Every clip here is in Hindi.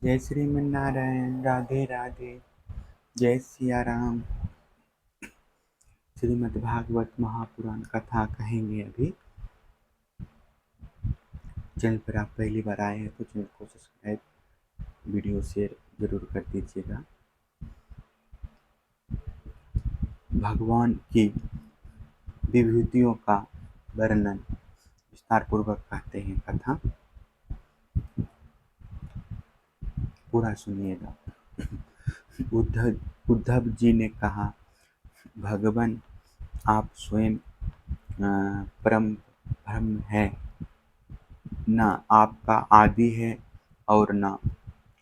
जय श्रीमन्नारायण। राधे राधे। जय सिया राम। श्रीमद् भागवत महापुराण कथा कहेंगे अभी। चैनल पर आप पहली बार आए हैं तो चैनल को सब्सक्राइब, वीडियो शेयर जरूर कर दीजिएगा। भगवान की विभूतियों का वर्णन विस्तार पूर्वक कहते हैं कथा, पूरा सुनिएगा। उद्धव जी ने कहा, भगवान आप स्वयं परम ब्रह्म है, न आपका आदि है और न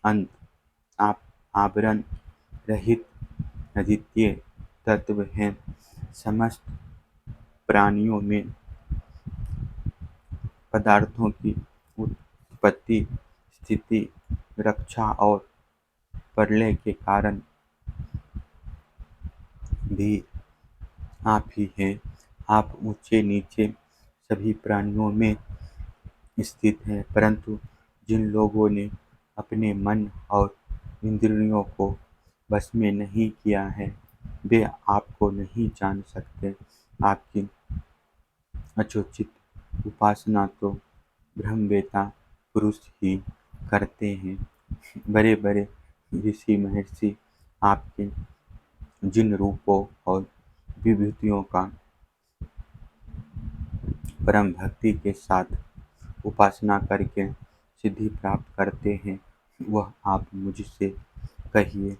अंत। आप आवरण रहित अद्वितीय तत्व हैं। समस्त प्राणियों में पदार्थों की उत्पत्ति, स्थिति, रक्षा और प्रलय के कारण भी आप ही हैं। आप ऊंचे नीचे सभी प्राणियों में स्थित हैं, परंतु जिन लोगों ने अपने मन और इंद्रियों को बस में नहीं किया है, वे आपको नहीं जान सकते। आपकी अचोचित उपासना तो ब्रह्मवेत्ता पुरुष ही करते हैं। बड़े बड़े ऋषि महर्षि आपके जिन रूपों और विभूतियों का परम भक्ति के साथ उपासना करके सिद्धि प्राप्त करते हैं, वह आप मुझसे कहिए।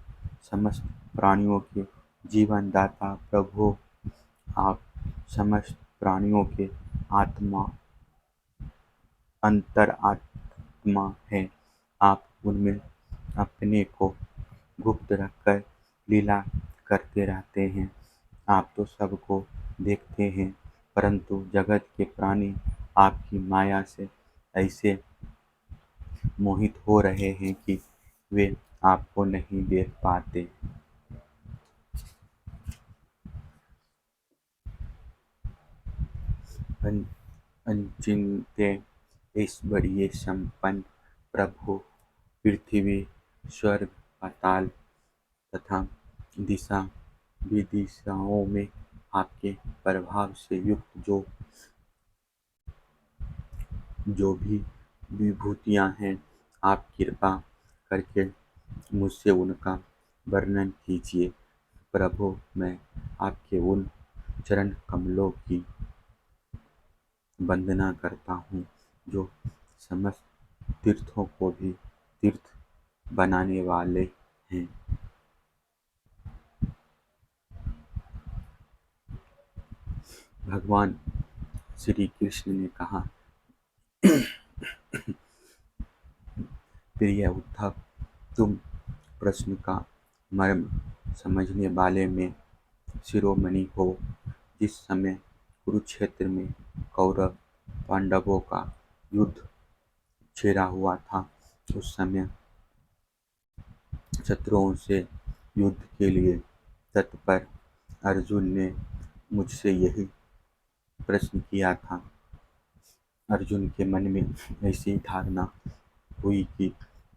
समस्त प्राणियों के जीवन दाता प्रभु, आप समस्त प्राणियों के आत्मा, अंतरात्मा हैं। आप उनमें अपने को गुप्त रखकर लीला करते रहते हैं। आप तो सबको देखते हैं, परंतु जगत के प्राणी आपकी माया से ऐसे मोहित हो रहे हैं कि वे आपको नहीं देख पाते। अचिंत्य ऐश्वर्य संपन्न प्रभु, पृथ्वी, स्वर्ग, पाताल तथा दिशा विदिशाओं में आपके प्रभाव से युक्त जो भी विभूतियाँ हैं, आप कृपा करके मुझसे उनका वर्णन कीजिए। प्रभु, मैं आपके उन चरण कमलों की वंदना करता हूँ जो समस्त तीर्थों को भी तीर्थ बनाने वाले हैं। भगवान श्री कृष्ण ने कहा, प्रिय उद्धव, तुम प्रश्न का मर्म समझने वाले में शिरोमणि हो। जिस समय कुरुक्षेत्र में कौरव पांडवों का युद्ध छिड़ा हुआ था, उस समय शत्रुओं से युद्ध के लिए तत्पर अर्जुन ने मुझसे यही प्रश्न किया था। अर्जुन के मन में ऐसी धारणा हुई कि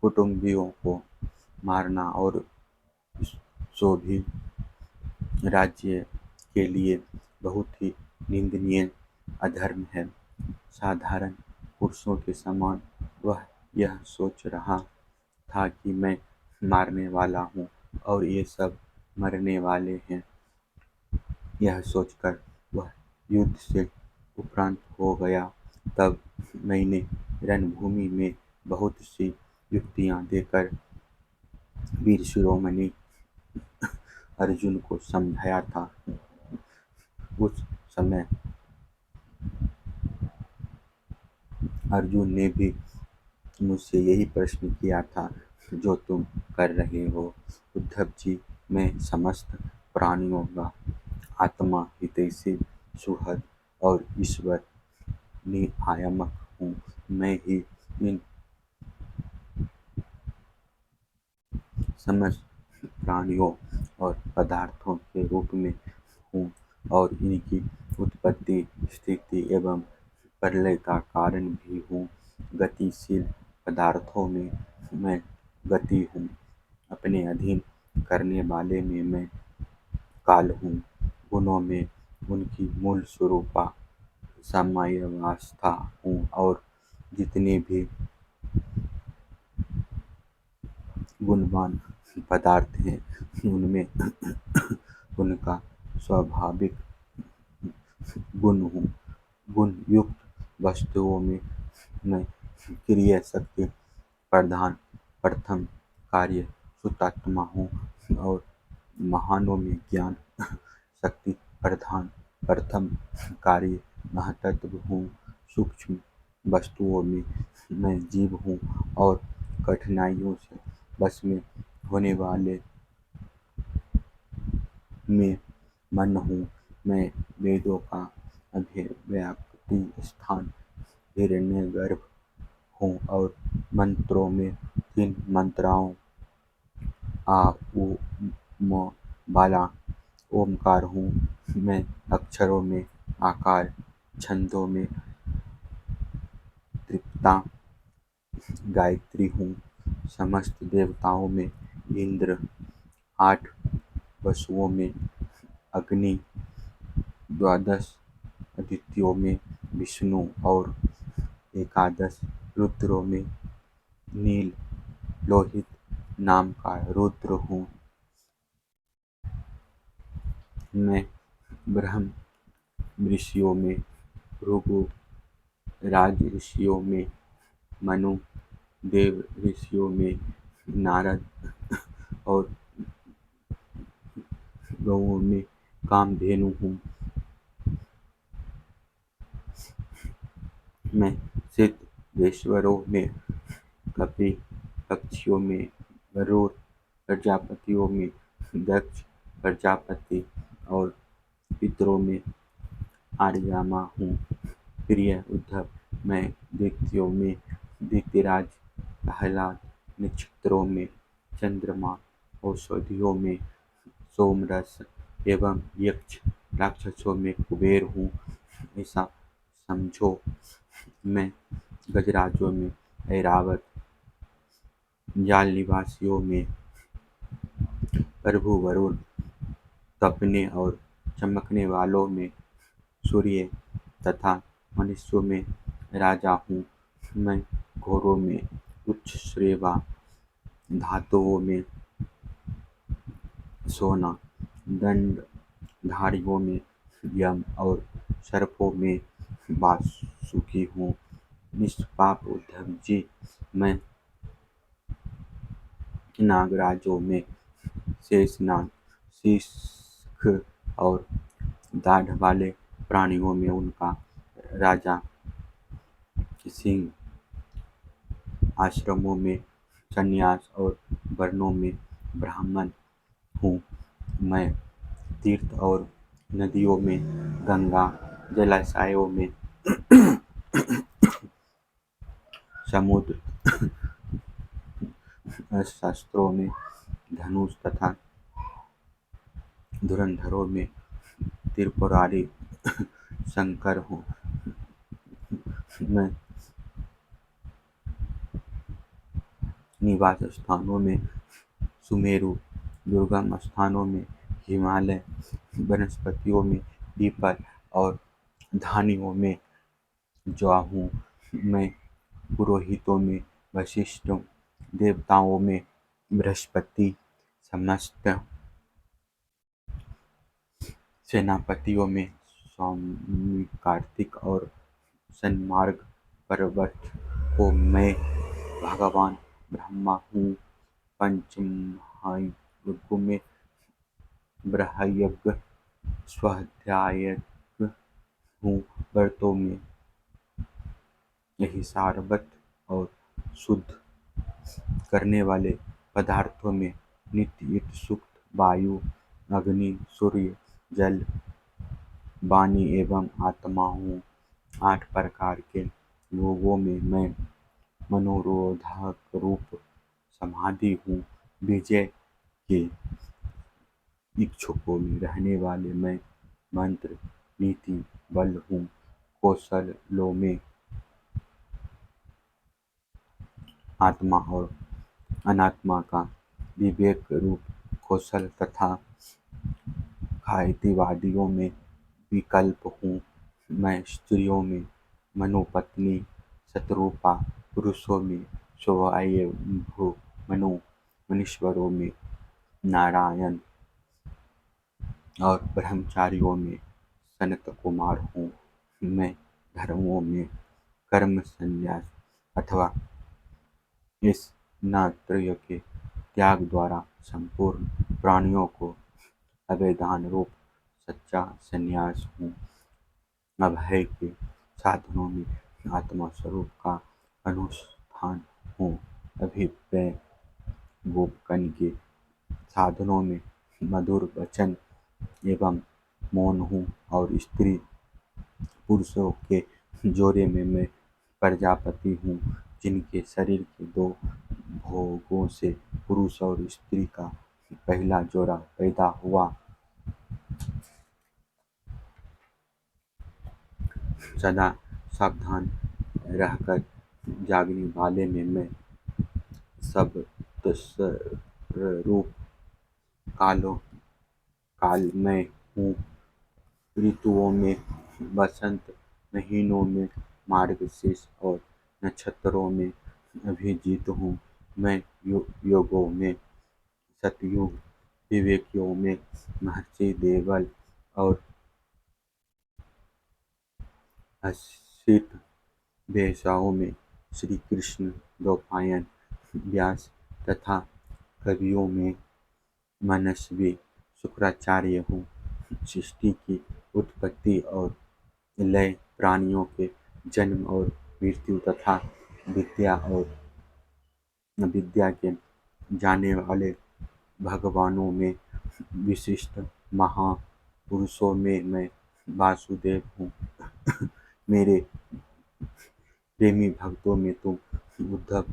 कुटुंबियों को मारना और सो भी राज्य के लिए बहुत ही निंदनीय अधर्म है। साधारण पुरुषों के समान वह यह सोच रहा था कि मैं मारने वाला हूँ और ये सब मरने वाले हैं। यह सोचकर वह युद्ध से उपरांत हो गया। तब मैंने रणभूमि में बहुत सी युक्तियाँ देकर वीर शिरोमणि अर्जुन को समझाया था। उस समय अर्जुन ने भी मुझसे यही प्रश्न किया था जो तुम कर रहे हो। उद्धव जी, मैं समस्त प्राणियों का आत्मा, हितैषी, सुहृद और ईश्वर नियामक हूँ। मैं ही इन समस्त प्राणियों और पदार्थों के रूप में हूँ और इनकी उत्पत्ति, स्थिति एवं प्रलय का कारण भी हूँ। गतिशील पदार्थों में मैं गति हूँ। अपने अधीन करने वाले में मैं काल हूँ। गुणों में उनकी मूल स्वरूपा साम्यावस्था हूँ और जितने भी गुणवान पदार्थ हैं उनमें उनका स्वाभाविक गुण हूँ। गुण युक्त वस्तुओं में मैं क्रिया शक्ति प्रधान प्रथम कार्य सुतात्मा हूँ और महानों में ज्ञान शक्ति प्रधान प्रथम कार्य महातत्व हूँ। सूक्ष्म वस्तुओं में मैं जीव हूँ और कठिनाइयों से बस में होने वाले में मन हूँ। मैं वेदों का अभिव्यक्ति स्थान हिरण्यगर्भ हूँ और मंत्रों में तीन मात्राओं आ उ म वाला ओमकार हूँ। मैं अक्षरों में आकार, छंदों में तृप्ता गायत्री हूँ। समस्त देवताओं में इंद्र, आठ वसुओं में अग्नि, द्वादश आदित्यों में विष्णु और एकादश रुद्रों में नील लोहित नाम का रुद्र हूँ। मैं ब्रह्म ऋषियों में भृगु, राज ऋषियों में मनु, देव ऋषियों में नारद और गौओं में कामधेनु हूँ। मैं सिद्धेश्वरों में कपि, पक्षियों में गरुड़, प्रजापतियों में दक्ष प्रजापति और पितरों में आर्यमा हूँ। प्रिय उद्धव, मैं दैत्यों में दैत्यराज प्रह्लाद, नक्षत्रों में चंद्रमा, औषधियों में सोमरस एवं यक्ष राक्षसों में कुबेर हूँ। ऐसा समझो। मैं गजराजों में ऐरावत, जाल निवासियों में प्रभु वरुण, तपने और चमकने वालों में सूर्य तथा मनुष्यों में राजा हूँ। मैं घोरों में उच्च श्रेवा, धातुओं में सोना, दंडधारियों में यम और सर्पों में वासुकी हूँ। निष्पाप उद्धव जी, मैं नागराजों में शेषनाग, सिंह और दाढ़ वाले प्राणियों में उनका राजा सिंह, आश्रमों में सन्यास और वर्णों में ब्राह्मण हूँ। मैं तीर्थ और नदियों में गंगा, जलाशयों में समुद्र, शस्त्रों में धनुष तथा धुरंधरों में त्रिपुरारी शंकर हूँ। मैं निवास स्थानों में सुमेरु, दुर्गम स्थानों में हिमालय, वनस्पतियों में पीपल और धानियों में जौ हूँ। मैं पुरोहितों में वशिष्ठ, देवताओं में बृहस्पति, समस्त सेनापतियों में सौम्य कार्तिक और सन्मार्ग पर्वत को मैं भगवान ब्रह्मा हूँ। पंचमहायज्ञों में ब्रह्मयज्ञ, स्वाध्यायज्ञ हूँ। व्रतों में यही सारवत और शुद्ध करने वाले पदार्थों में नित्य युक्त सुक्त, वायु, अग्नि, सूर्य, जल, वाणी एवं आत्मा हूँ। 8 प्रकार के योगों में मैं मनोरोधक रूप समाधि हूँ। विजय के इच्छुकों में रहने वाले मैं मंत्र, नीति, बल हूँ। कौशलों में आत्मा और अनात्मा का विवेक रूप कौशल तथा खायतीवादियों में विकल्प हूँ। मैं स्त्रियों में मनोपत्नी शतरूपा, पुरुषों में स्वयंभू मनु, मुनीश्वरों में नारायण और ब्रह्मचारियों में सनत कुमार हूँ। मैं धर्मों में कर्म संन्यास अथवा इस नात्रय के त्याग द्वारा संपूर्ण प्राणियों को अभेदान रूप सच्चा संन्यास हूँ। अभय के साधनों में आत्मा स्वरूप का अनुष्ठान हूँ। अभिप्रेय गोपकन के साधनों में मधुर वचन एवं मौन हूँ और स्त्री पुरुषों के जोड़े में मैं प्रजापति हूँ। जिनके शरीर के दो भोगों से पुरुष और स्त्री का पहला जोड़ा पैदा हुआ। सदा सावधान रहकर जागने वाले में मैं शब्दस्वरूप कालमय हूँ। ऋतुओं में वसंत, महीनों में मार्गशीर्ष और नक्षत्रों में अभिजीत हूँ। मैं योगों में सतयुग, विवेकियों में महर्षि देवल और असित वेश्याओं में श्री कृष्ण द्वैपायन व्यास तथा कवियों में मनस्वी शुक्राचार्य हूँ। सृष्टि की उत्पत्ति और लय, प्राणियों के जन्म और मृत्यु तथा विद्या और अविद्या के जानने वाले भगवानों में विशिष्ट महापुरुषों में मैं वासुदेव हूँ। मेरे प्रेमी भक्तों में तुम उद्धव,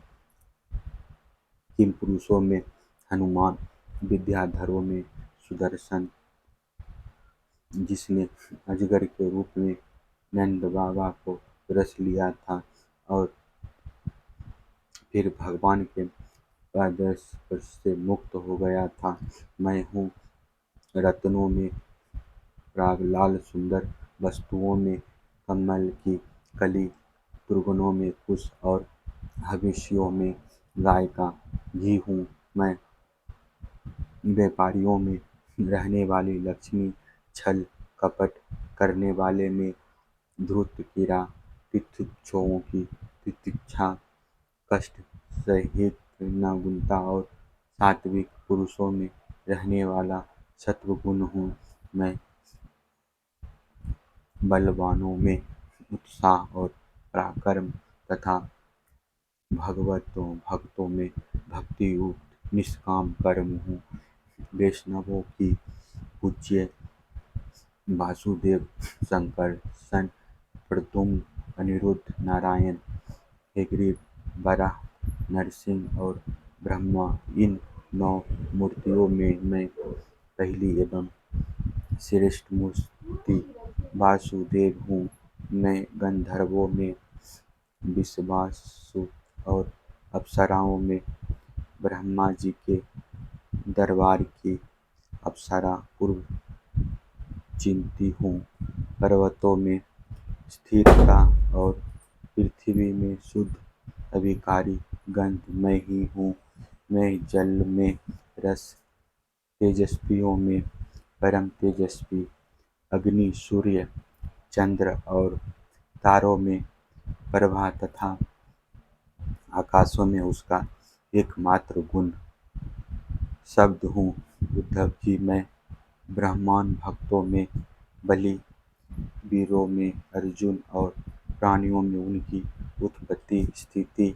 किमपुरुषों में हनुमान, विद्याधरों में सुदर्शन, जिसने अजगर के रूप में नंद बाबा को रस लिया था और फिर भगवान के पादस्पर्श से मुक्त हो गया था। मैं हूँ रत्नों में प्रागलाल, सुंदर वस्तुओं में कमल की कली, दुर्गुणों में कुश और भविष्यों में गाय का घी हूँ। मैं व्यापारियों में रहने वाली लक्ष्मी, छल कपट करने वाले में धूर्त कीड़ा, तितिक्षुओं की तितिक्षा, कष्ट सहित निर्गुणता और सात्विक पुरुषों में रहने वाला सत्वगुण हूँ। मैं बलवानों में उत्साह और पराक्रम तथा भक्तों में भक्ति युक्त निष्काम कर्म हूँ। वैष्णवों की पूज्य वासुदेव, संकर्षण, प्रद्युम्न, अनिरुद्ध, नारायण, हयग्रीव, वराह, नरसिंह और ब्रह्मा, इन 9 मूर्तियों में मैं पहली एवं श्रेष्ठ मूर्ति वासुदेव हूँ। मैं गंधर्वों में विश्वावसु और अप्सराओं में ब्रह्मा जी के दरबार की अप्सरा पूर्वचिंती हूँ। पर्वतों में स्थिरता और पृथ्वी में शुद्ध अविकारी गंध मैं ही हूँ। मैं जल में रस, तेजस्वियों में परम तेजस्वी, अग्नि, सूर्य, चंद्र और तारों में प्रभा तथा आकाशों में उसका एकमात्र गुण शब्द हूँ। उद्धव जी, मैं ब्राह्मण भक्तों में बलि, वीरों में अर्जुन और प्राणियों में उनकी उत्पत्ति, स्थिति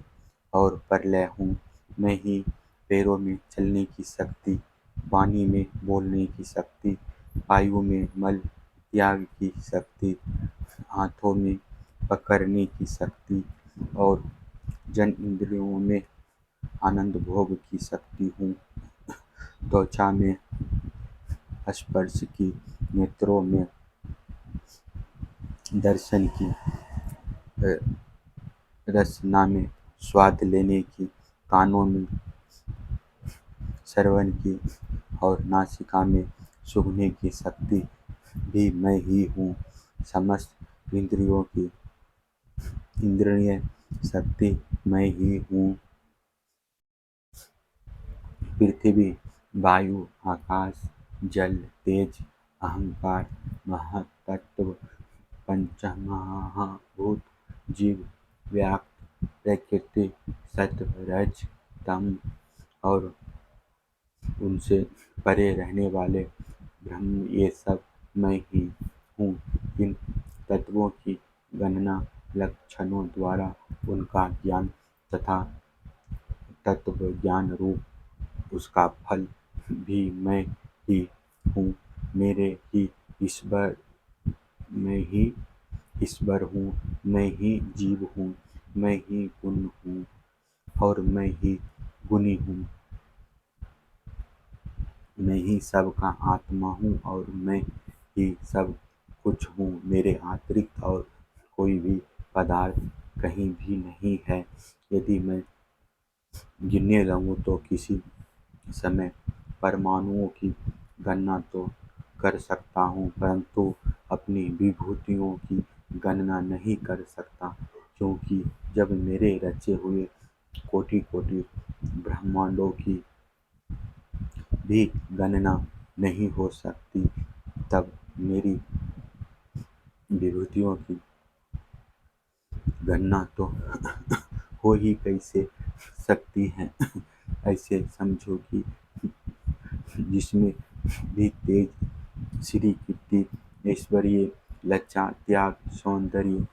और प्रलय हूँ। मैं ही पैरों में चलने की शक्ति, वाणी में बोलने की शक्ति, वायु में मल त्याग की शक्ति, हाथों में पकड़ने की शक्ति और जन इंद्रियों में आनंद भोग की शक्ति हूँ। त्वचा में स्पर्श की, नेत्रों में दर्शन की, रसना में स्वाद लेने की, कानों में श्रवण की और नासिका में सूंघने की शक्ति भी मैं ही हूँ। समस्त इंद्रियों की इंद्रिय शक्ति मैं ही हूँ। पृथ्वी, वायु, आकाश, जल, तेज, अहंकार, महातत्व, पंचमहाभूत, जीव, व्याप्त, प्रकृति, सत्व, रज, तम और उनसे परे रहने वाले ब्रह्म, ये सब मैं ही हूँ। इन तत्वों की गणना लक्षणों द्वारा उनका ज्ञान तथा तत्वज्ञान रूप उसका फल भी मैं ही हूँ। मेरे ही ईश्वर मैं ही ईश्वर हूँ, मैं ही जीव हूँ, मैं ही गुण हूँ और मैं ही गुणी हूँ। मैं ही सबका आत्मा हूँ और मैं ही सब कुछ हूँ। मेरे अतिरिक्त और कोई भी पदार्थ कहीं भी नहीं है। यदि मैं गिनने लगूँ तो किसी समय परमाणुओं की गणना तो कर सकता हूँ, परंतु अपनी विभूतियों की गणना नहीं कर सकता, क्योंकि जब मेरे रचे हुए कोटि-कोटि ब्रह्मांडों की भी गणना नहीं हो सकती, तब मेरी विभूतियों की गणना तो हो ही कैसे सकती है। ऐसे समझो कि जिसमें भी तेज, श्री, कीर्ति, ऐश्वर्य, लज्जा, त्याग, सौंदर्य,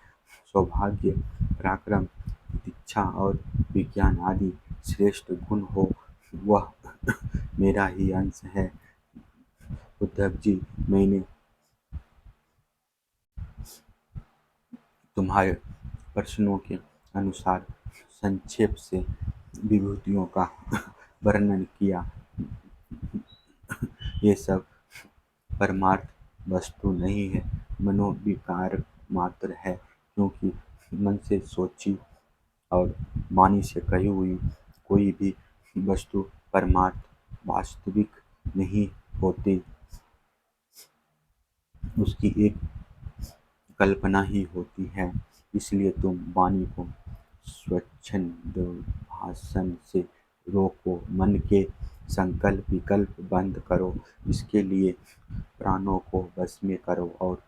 सौभाग्य, पराक्रम, प्रतीक्षा और विज्ञान आदि श्रेष्ठ गुण हो, वह मेरा ही अंश है। उद्धव जी, मैंने तुम्हारे प्रश्नों के अनुसार संक्षेप से विभूतियों का वर्णन किया। ये सब परमार्थ वस्तु नहीं है, मनोविकार मात्र है, क्योंकि मन से सोची और वाणी से कही हुई कोई भी वस्तु परमार्थ वास्तविक नहीं होती, उसकी एक कल्पना ही होती है। इसलिए तुम वाणी को स्वच्छंद भाषण से रोको, मन के संकल्प विकल्प बंद करो, इसके लिए प्राणों को वश में करो और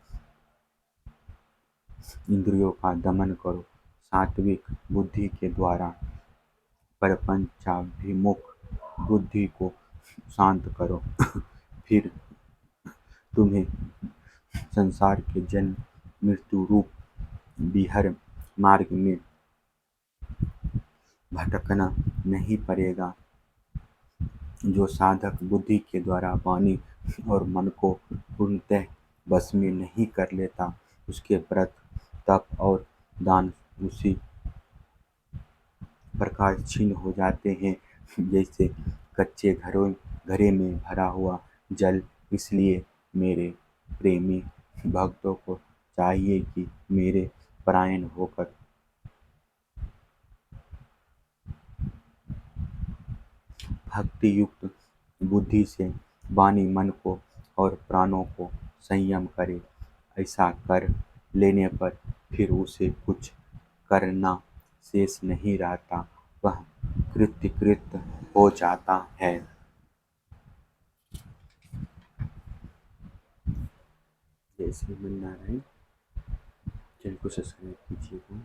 इंद्रियों का दमन करो। सात्विक बुद्धि के द्वारा प्रपंचाभिमुख बुद्धि को शांत करो। फिर तुम्हें संसार के जन्म मृत्यु रूप विहर मार्ग में भटकना नहीं पड़ेगा। जो साधक बुद्धि के द्वारा वाणी और मन को पूर्णतः वश में नहीं कर लेता, उसके व्रत, तप और दान उसी प्रकार क्षीण हो जाते हैं जैसे कच्चे घड़े में भरा हुआ जल। इसलिए मेरे प्रेमी भक्तों को चाहिए कि मेरे परायण होकर भक्ति युक्त बुद्धि से वाणी, मन को और प्राणों को संयम करे। ऐसा कर लेने पर फिर उसे कुछ करना शेष नहीं रहता, वह कृतकृत्य हो जाता है। जय श्री मन्नारायण। चैनल को सब्सक्राइब कीजिएगा।